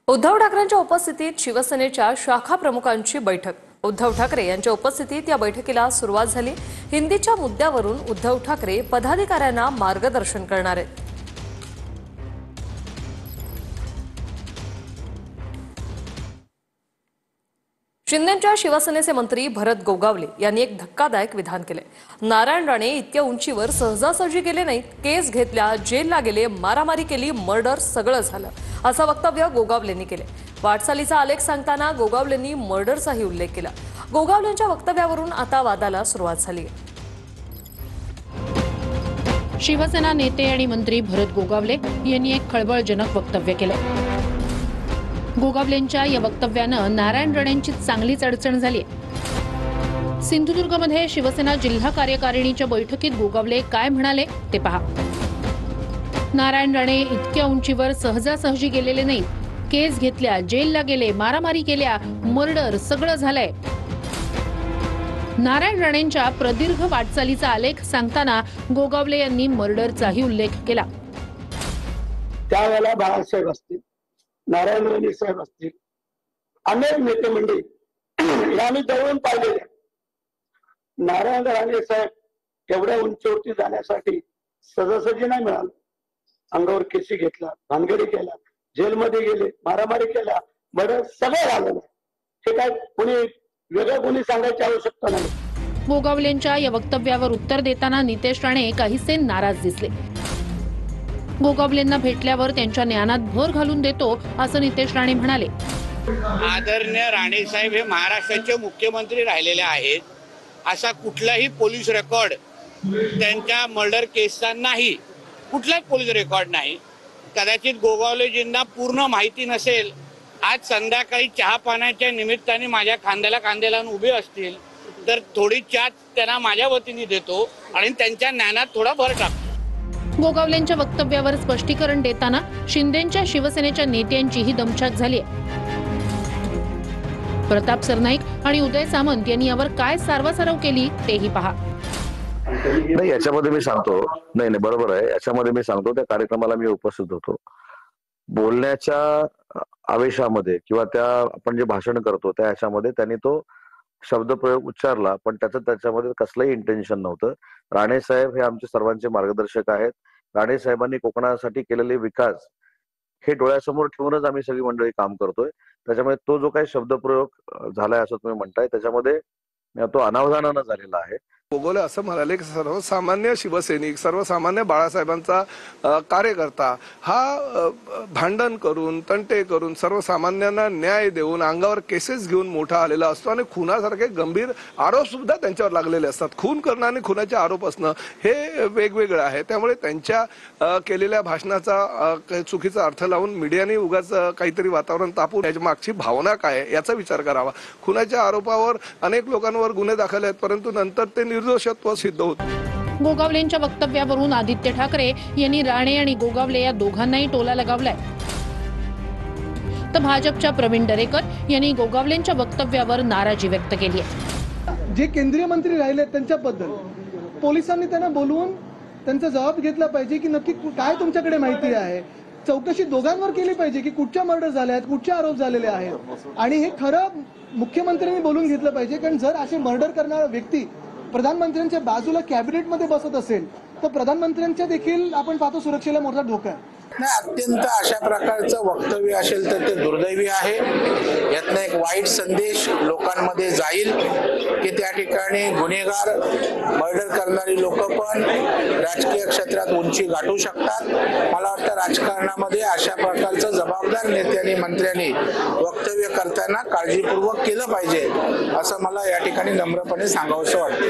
उद्धव ठाकरेंच्या उपस्थितीत शिवसेनेच्या शाखा प्रमुखांची बैठक। उद्धव ठाकरे यांच्या उपस्थितीत या बैठकीला सुरुवात झाली। हिंदीच्या मुद्द्यावरून उद्धव ठाकरे पदाधिकाऱ्यांना मार्गदर्शन करणार आहेत। शिंदेच्या शिवसेनेचे मंत्री भरत गोगावले यांनी एक धक्कादायक विधान केले। नारायण राणे इतक्या उंचीवर सहजासहजी गेले नाहीत, केस घेतल्या, जेलला गेले, मारामारी केली, मर्डर सगळं झालं, असं वक्तव्य गोगावलेंनी केले। वाटचालीचा आलेख सांगताना गोगावलेंनी मर्डरचाही उल्लेख केला। गोगावलेंच्या वक्तव्यावरून आता वादाला सुरुवात झाली आहे। शिवसेना नेते आणि मंत्री भरत गोगावले यांनी एक खळबळजनक वक्तव्य केलं। गोगावलेंच्या या वक्तव्यानं नारायण राणेंची चांगलीच अडचण झाली। सिंधुदुर्गमध्ये शिवसेना जिल्हा कार्यकारिणीच्या बैठकीत गोगावले काय म्हणाले ते पहा। नारायण राणे इतक्या उंचीवर सहजासहजी गेलेले नाहीत, केस घेतल्या, जेलला गेले, मारामारी केल्या, मर्डर सगळं झालंय। नारायण राणेंच्या प्रदीर्घ वाटचालीचा आलेख सांगताना गोगावले यांनी मर्डरचाही उल्लेख केला। त्यावेळेला बाळासाहेब असतील, नारायण राणे साहेब असतील, अनेक नेते मंडळी यांनी जवळून पाहिलेले। नारायण राणे साहेब एवढ्या उंचीवरती जाण्यासाठी सहजासहजी नाही मिळालं। अंगावर केसी घेतला, भानगडी केला, जेलमध्ये गेले, मारामारी केला, मर्डर सगळं झालं। हे काय कोणी वेगळं कोणी सांगायची आवश्यकता नाही। गोगावलेंच्या या वक्तव्यावर उत्तर देताना नितेश राणे काहीसे नाराज दिसले। गोगावलेंना भेटल्यावर त्यांच्या ज्ञानात भर घालून देतो असं नितेश राणे म्हणाले। आदरणीय राणे साहेब हे महाराष्ट्राचे मुख्यमंत्री राहिलेले आहेत, असा कुठलाही पोलीस रेकॉर्ड त्यांच्या मर्डर केसचा नाही, कुठलाच पोलीस रेकॉर्ड नाही। कदाचित गोगावलेजींना पूर्ण माहिती नसेल। आज संध्याकाळी चहा पाण्याच्या निमित्ताने माझ्या खांद्याला खांदे लावून उभे असतील तर थोडी चहा त्यांना माझ्या वतीने देतो आणि त्यांच्या ज्ञानात थोडा भर टाकतो। गोगावलेंच्या वक्तव्यावर स्पष्टीकरण देताना शिंदेच्या शिवसेनेच्या नेत्यांचीही दमछाक झाली आहे। प्रताप सरनाईक आणि उदय सामंत यांनी यावर काय सारवासारव केली तेही पहा। नाही, याच्यामध्ये मी सांगतो, नाही बरोबर आहे, याच्यामध्ये मी सांगतो त्या कार्यक्रमाला मी उपस्थित होतो। बोलण्याच्या आवेशामध्ये किंवा त्या आपण जे भाषण करतो त्या ह्याच्यामध्ये त्यांनी तो शब्दप्रयोग उच्चारला, पण त्याच्यामध्ये कसलंही इंटेन्शन नव्हतं। राणे साहेब हे आमचे सर्वांचे मार्गदर्शक आहेत। राणे साहेबांनी कोकणासाठी केलेले विकास हे डोळ्यासमोर ठेवूनच आम्ही सगळी मंडळी काम करतोय। त्याच्यामुळे तो जो काही शब्दप्रयोग झालाय असं तुम्ही म्हणताय त्याच्यामध्ये तो अनावधानानं झालेला आहे। गोगावले असं म्हणाले की सर्वसामान्य शिवसैनिक, सर्वसामान्य बाळासाहेबांचा कार्यकर्ता हा भांडण करून, तंटे करून, सर्वसामान्यांना न्याय देऊन, अंगावर केसेस घेऊन मोठा आलेला असतो आणि खुनासारखे गंभीर आरोप सुद्धा त्यांच्यावर लागलेले असतात। खून करणं आणि खुनाचे आरोप असणं हे वेगवेगळं आहे। त्यामुळे त्यांच्या केलेल्या भाषणाचा चुकीचा अर्थ लावून मीडियाने उगाच काहीतरी वातावरण तापून याच्या मागची भावना काय याचा विचार करावा। खुनाच्या आरोपावर अनेक लोकांवर गुन्हे दाखल आहेत, परंतु नंतर ते निर्दोषत्व सिद्ध होत। गोगावलेंच्या वक्तव्यावरून आदित्य ठाकरे यांनी राणे आणि गोगावले या दोघांनाही टोला लगावलाय। तर भाजपच्या प्रवीण दरेकर यांनी गोगावलेंच्या वक्तव्यावर नाराजी व्यक्त केली आहे। जे केंद्रीय मंत्री राहिले त्यांच्याबद्दल पोलिसांनी त्यांना बोलवून त्यांचा जबाब घेतला पाहिजे की नक्की काय तुमच्याकडे माहिती आहे। चौकशी दोघांवर केली पाहिजे की कुठच्या मर्डर झाले आहेत, कुठचे आरोप झालेले आहेत आणि हे खरं मुख्यमंत्र्यांनी बोलून घेतलं पाहिजे। कारण जर असे मर्डर करणारा व्यक्ती प्रधानमंत्र्यांच्या बाजूला कॅबिनेट मध्ये बसत असेल तर प्रधानमंत्र्यांच्या देखील आपण पाहतो सुरक्षेला मोठा धोका आहे। अत्यंत अशा प्रकारचं वक्तव्य असेल तर ते दुर्दैवी आहे। यातनं एक वाईट संदेश लोकांमध्ये जाईल की त्या ठिकाणी गुन्हेगार, मर्डर करणारी लोक पण राजकीय क्षेत्रात उंची गाठू शकतात। मला वाटतं राजकारणामध्ये अशा प्रकारचं जबाबदार नेत्यांनी, मंत्र्यांनी वक्तव्य करताना काळजीपूर्वक केलं पाहिजे असं मला या ठिकाणी नम्रपणे सांगावंसं वाटतं।